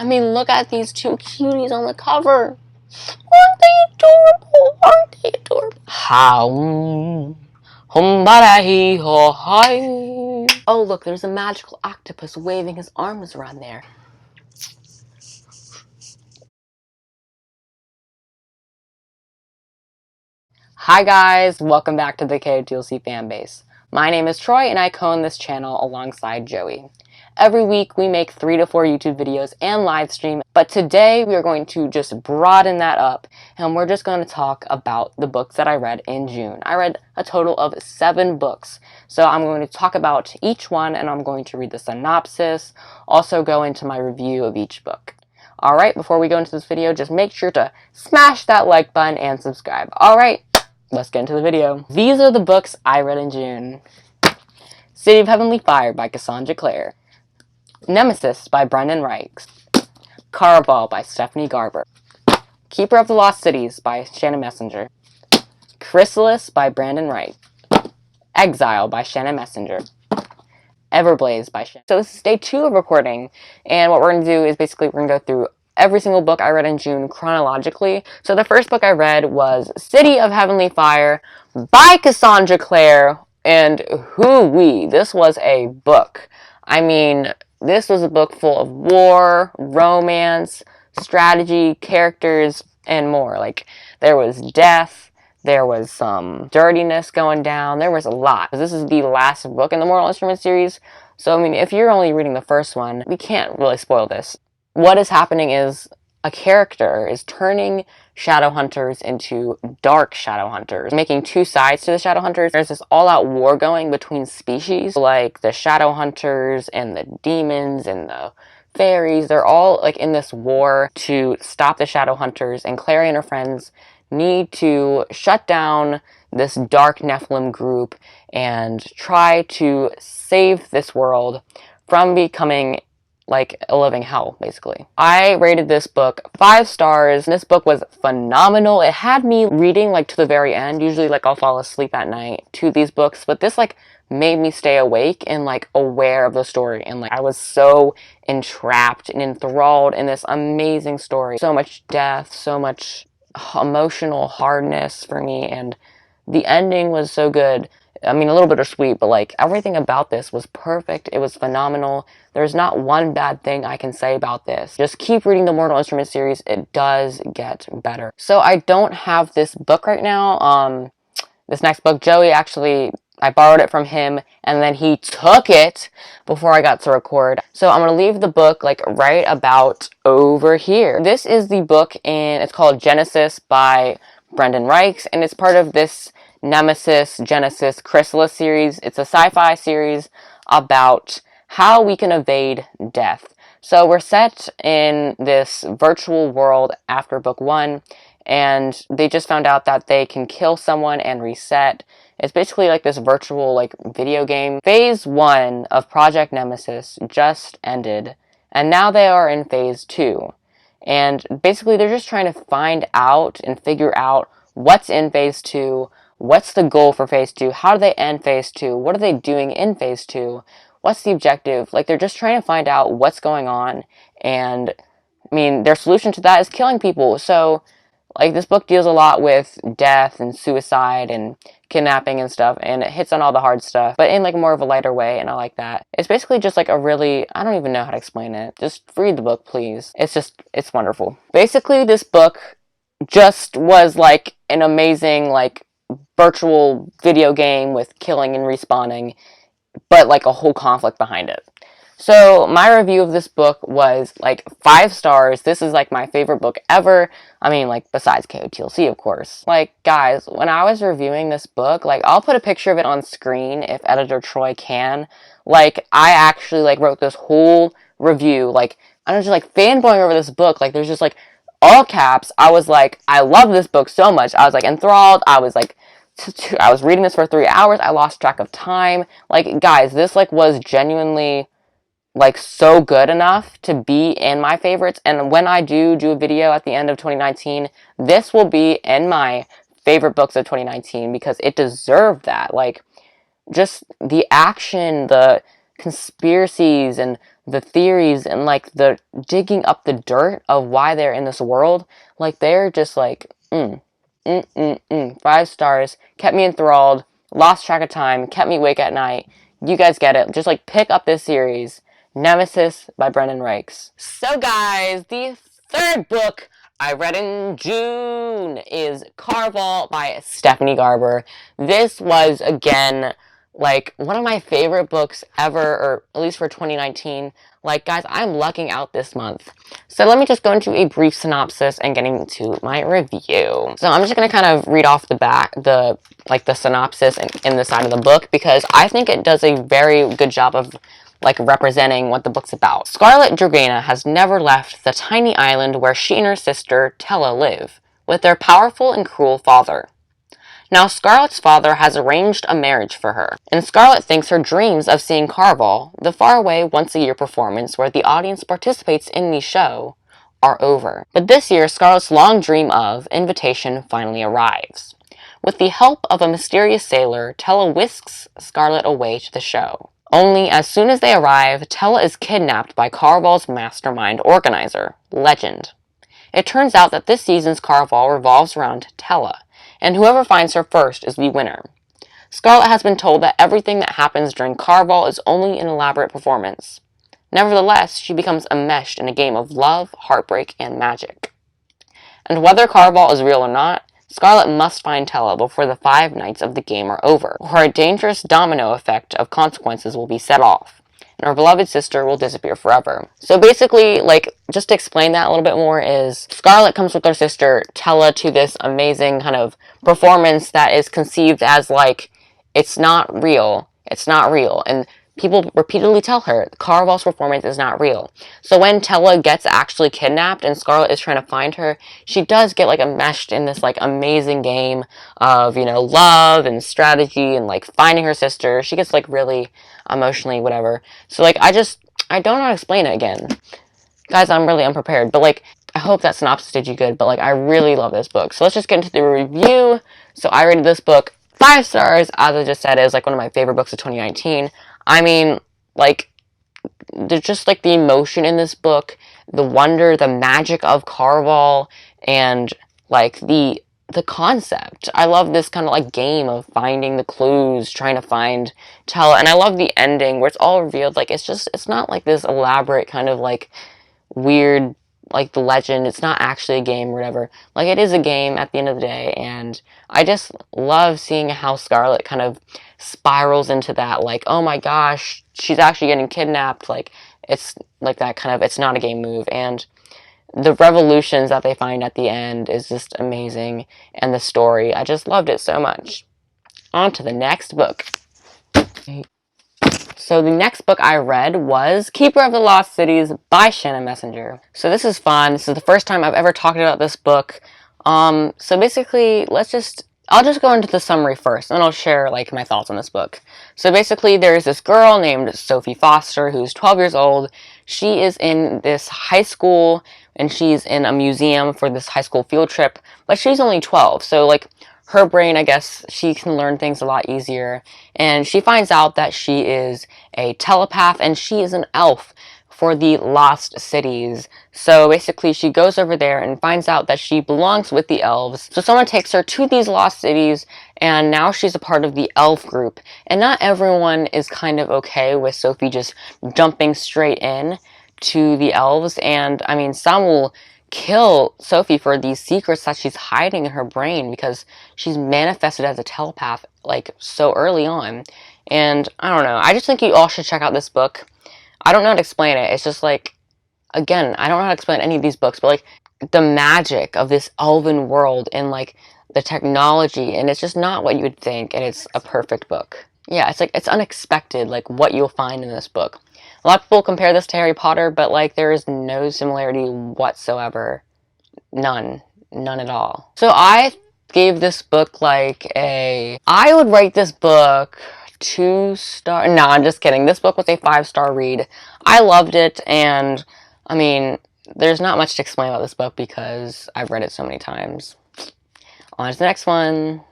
I mean, look at these two cuties on the cover. Aren't they adorable? Aren't they adorable? How? Oh, look, there's a magical octopus waving his arms around there. Hi guys, welcome back to the KotLC Fanbase. My name is Troy and I co-own this channel alongside Joey. Every week we make 3 to 4 YouTube videos and live stream, but today we are going to just broaden that up and we're just going to talk about the books that I read in June. I read a total of 7 books, so I'm going to talk about each one and I'm going to read the synopsis, also go into my review of each book. Alright, before we go into this video, just make sure to smash that like button and subscribe. Alright, let's get into the video. These are the books I read in June. City of Heavenly Fire by Cassandra Clare. Nemesis by Brendan Reichs. Caraval by Stephanie Garber. Keeper of the Lost Cities by Shannon Messenger. Chrysalis by Brandon Wright. Exile by Shannon Messenger. Everblaze by Shannon. So this is day 2 of recording, and what we're going to do is basically we're going to go through every single book I read in June chronologically. So the first book I read was City of Heavenly Fire by Cassandra Clare, and hoo-wee, this was a book. I mean, this was a book full of war, romance, strategy, characters, and more. Like, there was death, there was some dirtiness going down, there was a lot. This is the last book in the Mortal Instruments series, so I mean, if you're only reading the first one, we can't really spoil this. What is happening is a character is turning Shadowhunters into dark Shadowhunters, making 2 sides to the Shadowhunters. There's this all-out war going between species, like the Shadowhunters and the demons and the fairies. They're all like in this war to stop the Shadowhunters, and Clary and her friends need to shut down this dark Nephilim group and try to save this world from becoming like a living hell, basically. I rated this book 5 stars. This book was phenomenal. It had me reading like to the very end. Usually like I'll fall asleep at night to these books, but this like made me stay awake and like aware of the story, and like I was so entrapped and enthralled in this amazing story. So much death, so much emotional hardness for me, and the ending was so good. I mean, a little bittersweet, but like everything about this was perfect. It was phenomenal. There's not one bad thing I can say about this. Just keep reading the Mortal Instruments series. It does get better. So I don't have this book right now. This next book, Joey actually, I borrowed it from him and then he took it before I got to record. So I'm going to leave the book like right about over here. This is the book it's called Genesis by Brendan Reichs, and it's part of this Nemesis, Genesis, Chrysalis series. It's a sci-fi series about how we can evade death. So we're set in this virtual world after book 1, and they just found out that they can kill someone and reset. It's basically like this virtual like video game. Phase 1 of Project Nemesis just ended, and now they are in phase 2. And basically they're just trying to find out and figure out what's in phase 2, what's the goal for phase 2, how do they end phase 2, what are they doing in phase 2, what's the objective. Like, they're just trying to find out what's going on, and I mean, their solution to that is killing people. So like, this book deals a lot with death and suicide and kidnapping and stuff, and it hits on all the hard stuff, but in like more of a lighter way, and I like that. It's basically just like a really, I don't even know how to explain it. Just read the book, please. It's wonderful. Basically, this book just was like an amazing like virtual video game with killing and respawning, but like a whole conflict behind it. So my review of this book was like 5 stars. This is like my favorite book ever. I mean, like, besides KotLC, of course. Like, guys, when I was reviewing this book, like, I'll put a picture of it on screen if editor Troy can. Like, I actually like wrote this whole review. Like, I'm just like fanboying over this book. Like, there's just like all caps. I was like, I love this book so much. I was like enthralled. I was like, I was reading this for 3 hours. I lost track of time. Like, guys, this like was genuinely like so good enough to be in my favorites. And when I do a video at the end of 2019, this will be in my favorite books of 2019 because it deserved that. Like, just the action, the conspiracies, and the theories and like the digging up the dirt of why they're in this world, like they're just like 5 stars, kept me enthralled, lost track of time, kept me awake at night. You guys get it. Just like pick up this series, Nemesis by Brendan Reichs. So guys, the third book I read in June is Carval by Stephanie Garber. This was, again, like one of my favorite books ever, or at least for 2019. Like, guys, I'm lucking out this month. So let me just go into a brief synopsis and getting into my review. So I'm just going to kind of read off the back, the synopsis in the side of the book, because I think it does a very good job of like representing what the book's about. Scarlett Dragana has never left the tiny island where she and her sister Tella live, with their powerful and cruel father. Now Scarlett's father has arranged a marriage for her, and Scarlett thinks her dreams of seeing Carval, the faraway once-a-year performance where the audience participates in the show, are over. But this year, Scarlett's long dream of invitation finally arrives. With the help of a mysterious sailor, Tella whisks Scarlett away to the show. Only as soon as they arrive, Tella is kidnapped by Carval's mastermind organizer, Legend. It turns out that this season's Carval revolves around Tella, and whoever finds her first is the winner. Scarlett has been told that everything that happens during Carval is only an elaborate performance. Nevertheless, she becomes enmeshed in a game of love, heartbreak, and magic. And whether Carval is real or not, Scarlett must find Tella before the 5 nights of the game are over, or a dangerous domino effect of consequences will be set off, and her beloved sister will disappear forever. So basically, like, just to explain that a little bit more is, Scarlett comes with her sister Tella to this amazing kind of performance that is conceived as, like, it's not real, and people repeatedly tell her Carval's performance is not real. So when Tella gets actually kidnapped and Scarlett is trying to find her, she does get like enmeshed in this like amazing game of, you know, love and strategy and like finding her sister. She gets like really emotionally whatever. So like I don't know how to explain it again. Guys, I'm really unprepared, but like I hope that synopsis did you good, but like I really love this book. So let's just get into the review. So I rated this book 5 stars. As I just said, it was like one of my favorite books of 2019. I mean, like, there's just like the emotion in this book, the wonder, the magic of Carval, and like the concept. I love this kind of like game of finding the clues, trying to find Tella, and I love the ending where it's all revealed. Like it's not like this elaborate kind of like weird, like the legend. It's not actually a game or whatever. Like it is a game at the end of the day, and I just love seeing how Scarlett kind of spirals into that, like, oh my gosh, she's actually getting kidnapped. Like it's like that kind of, it's not a game move, and the revolutions that they find at the end is just amazing, and the story, I just loved it so much. On to the next book. So the next book I read was Keeper of the Lost Cities by Shannon Messenger. So this is fun. This is the first time I've ever talked about this book. So basically, I'll just go into the summary first, and then I'll share like my thoughts on this book. So basically, there's this girl named Sophie Foster who's 12 years old. She is in this high school, and she's in a museum for this high school field trip, but she's only 12, so like her brain, I guess, she can learn things a lot easier, and she finds out that she is a telepath, and she is an elf for the Lost Cities. So basically she goes over there and finds out that she belongs with the elves. So someone takes her to these Lost Cities, and now she's a part of the elf group. And not everyone is kind of okay with Sophie just jumping straight in to the elves, and I mean, some will kill Sophie for these secrets that she's hiding in her brain because she's manifested as a telepath like so early on. And I don't know, I just think you all should check out this book. I don't know how to explain it. It's just like, again, I don't know how to explain any of these books, but like the magic of this elven world and like the technology, and it's just not what you would think, and it's a perfect book. Yeah, it's like, it's unexpected, like what you'll find in this book. A lot of people compare this to Harry Potter, but like there is no similarity whatsoever. None. None at all. So I gave this book like I would rate this book 2 star. No, I'm just kidding. This book was a 5-star read. I loved it, and I mean, there's not much to explain about this book because I've read it so many times. On to the next one.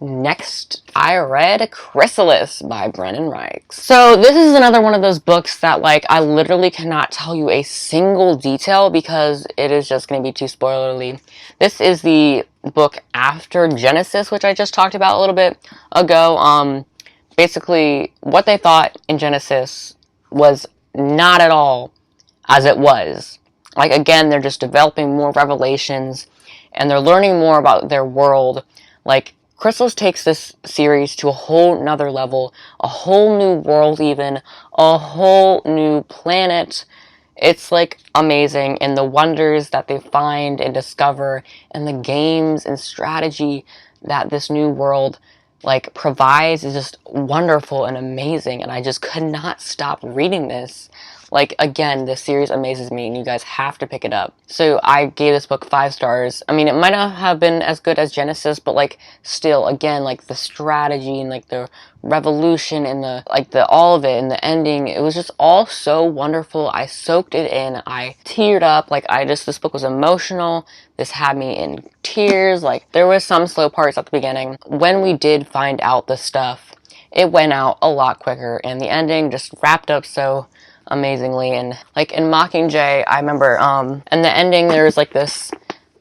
next I read Chrysalis by Brennan Reichs. So this is another one of those books that, like, I literally cannot tell you a single detail because it is just going to be too spoilerly. This is the book after Genesis, which I just talked about a little bit ago. Basically, what they thought in Genesis was not at all as it was. Like, again, they're just developing more revelations and they're learning more about their world. Like, Chrysalis takes this series to a whole nother level, a whole new world even, a whole new planet. It's, like, amazing, and the wonders that they find and discover, and the games and strategy that this new world, like, provides is just wonderful and amazing, and I just could not stop reading this. Like, again, this series amazes me, and you guys have to pick it up. So I gave this book 5 stars. I mean, it might not have been as good as Genesis, but, like, still, again, like, the strategy and, like, the revolution and the, like, the all of it and the ending, it was just all so wonderful. I soaked it in. I teared up. Like, this book was emotional. This had me in tears. Like, there was some slow parts at the beginning. When we did find out the stuff, it went out a lot quicker, and the ending just wrapped up so amazingly. And, like, in Mockingjay, I remember in the ending there was, like, this,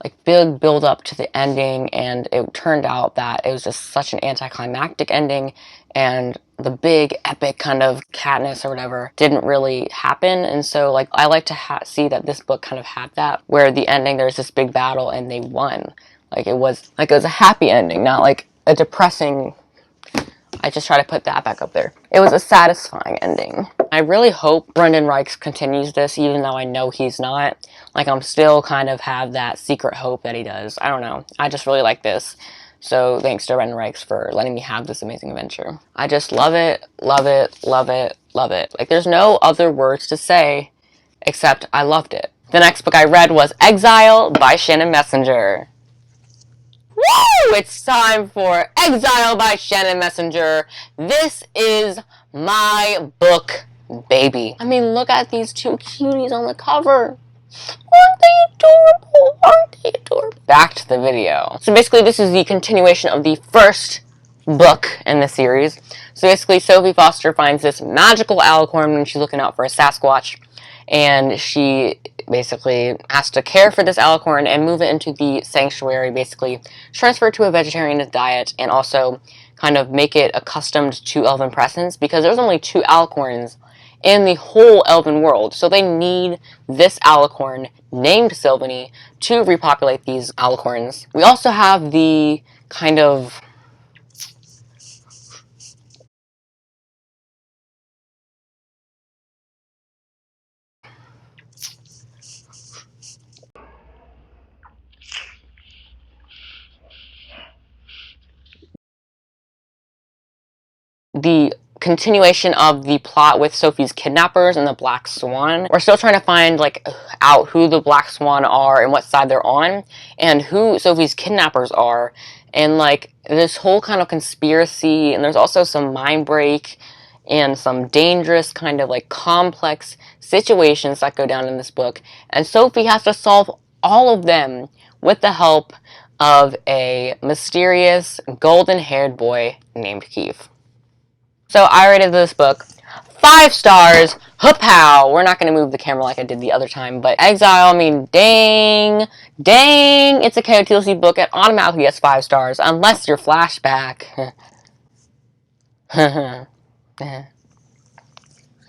like, big build up to the ending, and it turned out that it was just such an anticlimactic ending, and the big epic kind of Katniss or whatever didn't really happen. And so, like, I like to see that this book kind of had that, where the ending, there's this big battle and they won. Like, it was a happy ending, not like a depressing. I just try to put that back up there. It was a satisfying ending. I really hope Brendan Reichs continues this, even though I know he's not. Like, I'm still kind of have that secret hope that he does. I don't know. I just really like this. So thanks to Brendan Reichs for letting me have this amazing adventure. I just love it, love it, love it, love it. Like, there's no other words to say except I loved it. The next book I read was Exile by Shannon Messenger. Woo! It's time for Exile by Shannon Messenger. This is my book, baby. I mean, look at these two cuties on the cover. Aren't they adorable? Aren't they adorable? Back to the video. So basically, this is the continuation of the first book in the series. So basically, Sophie Foster finds this magical alicorn when she's looking out for a Sasquatch, and she basically has to care for this alicorn and move it into the sanctuary, basically transfer it to a vegetarian diet, and also kind of make it accustomed to elven presence, because there's only 2 alicorns in the whole elven world, so they need this alicorn named Sylvanie to repopulate these alicorns. We also have the kind of the continuation of the plot with Sophie's kidnappers and the Black Swan. We're still trying to find, like, out who the Black Swan are and what side they're on, and who Sophie's kidnappers are, and, like, this whole kind of conspiracy. And there's also some mind break and some dangerous kind of, like, complex situations that go down in this book, and Sophie has to solve all of them with the help of a mysterious golden-haired boy named Keefe. So I rated this book 5 stars. Hoopow! We're not going to move the camera like I did the other time, but Exile, I mean, dang, it's a KotLC book. It automatically gets 5 stars, unless you're Flashback.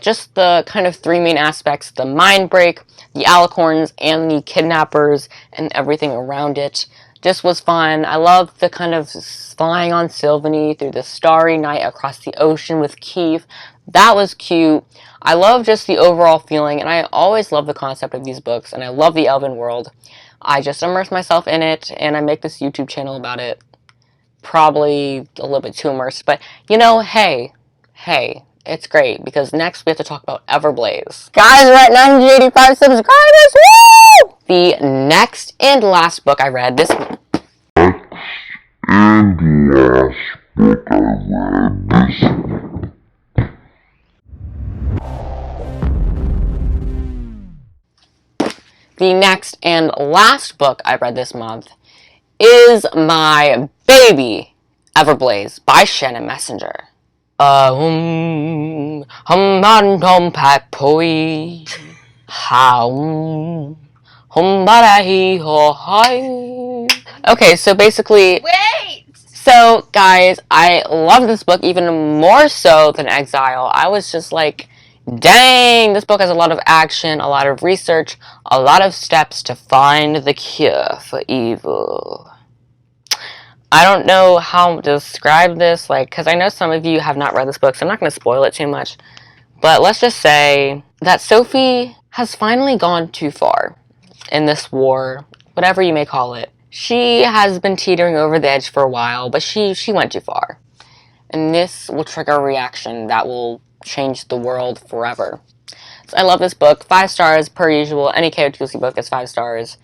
Just the kind of 3 main aspects: the mind break, the alicorns, and the kidnappers, and everything around it. Just was fun. I love the kind of flying on Sylvanie through the starry night across the ocean with Keefe. That was cute. I love just the overall feeling, and I always love the concept of these books, and I love the elven world. I just immerse myself in it, and I make this YouTube channel about it. Probably a little bit too immersed, but, you know, hey, it's great, because next we have to talk about Everblaze. Guys, we're at 985 subscribers! Woo! The next and last book I read this month. The next and last book I read this month is my baby, Everblaze by Shannon Messenger. Poi. Okay, so basically... Wait! So, guys, I love this book even more so than Exile. I was just like, dang, this book has a lot of action, a lot of research, a lot of steps to find the cure for evil. I don't know how to describe this, like, because I know some of you have not read this book, so I'm not going to spoil it too much. But let's just say that Sophie has finally gone too far in this war, whatever you may call it. She has been teetering over the edge for a while, but she went too far. And this will trigger a reaction that will change the world forever. So I love this book. 5 stars per usual. Any KotLC book is 5 stars.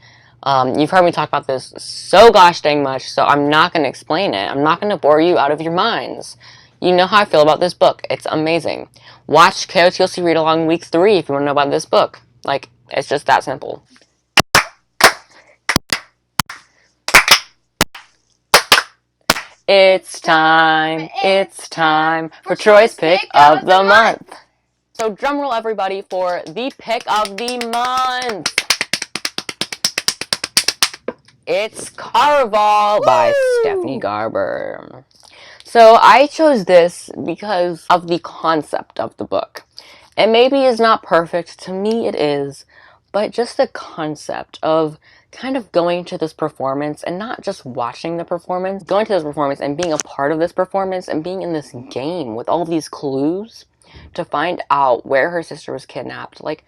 You've heard me talk about this so gosh dang much, so I'm not going to explain it. I'm not going to bore you out of your minds. You know how I feel about this book. It's amazing. Watch KotLC Read Along Week 3 if you want to know about this book. Like, it's just that simple. It's time for Troy's Pick of the Month. So drumroll everybody for the Pick of the Month. It's Caraval by Stephanie Garber. So I chose this because of the concept of the book. It maybe is not perfect, to me it is, but just the concept of kind of going to this performance and not just watching the performance, going to this performance and being a part of this performance and being in this game with all these clues to find out where her sister was kidnapped. Like,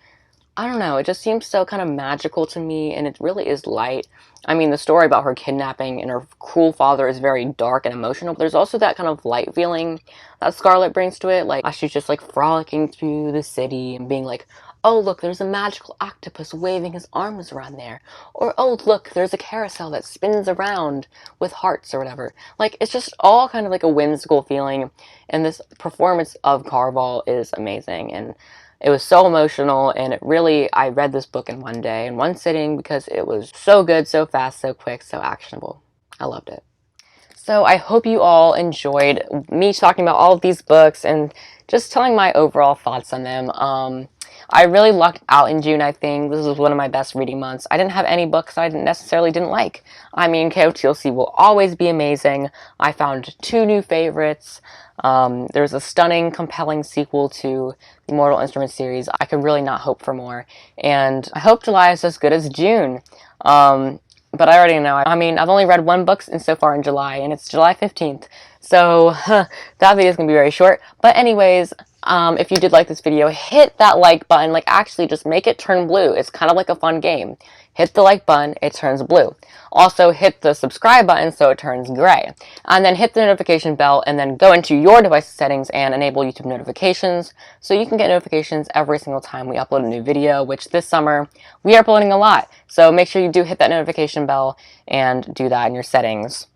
I don't know, it just seems so kind of magical to me, and it really is light. I mean, the story about her kidnapping and her cruel father is very dark and emotional, but there's also that kind of light feeling that Scarlet brings to it. Like, she's just like frolicking through the city and being like, oh, look, there's a magical octopus waving his arms around there. Or, oh, look, there's a carousel that spins around with hearts or whatever. Like, it's just all kind of like a whimsical feeling, and this performance of Caraval is amazing, and it was so emotional, and it really, I read this book in one day, in one sitting, because it was so good, so fast, so quick, so actionable. I loved it. So I hope you all enjoyed me talking about all of these books and just telling my overall thoughts on them. I really lucked out in June, I think. This was one of my best reading months. I didn't have any books I necessarily didn't like. I mean, KotLC will always be amazing. I found 2 new favorites. There's a stunning, compelling sequel to the Mortal Instruments series. I could really not hope for more. And I hope July is as good as June. But I already know. I mean, I've only read 1 book so far in July, and it's July 15th. So that video is going to be very short. But anyways, if you did like this video, hit that like button. Like, actually, just make it turn blue. It's kind of like a fun game. Hit the like button, it turns blue. Also, hit the subscribe button so it turns gray. And then hit the notification bell, and then go into your device settings and enable YouTube notifications so you can get notifications every single time we upload a new video, which this summer we are uploading a lot. So make sure you do hit that notification bell and do that in your settings.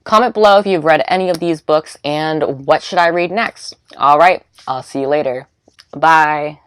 Comment below if you've read any of these books and what should I read next. Alright, I'll see you later. Bye.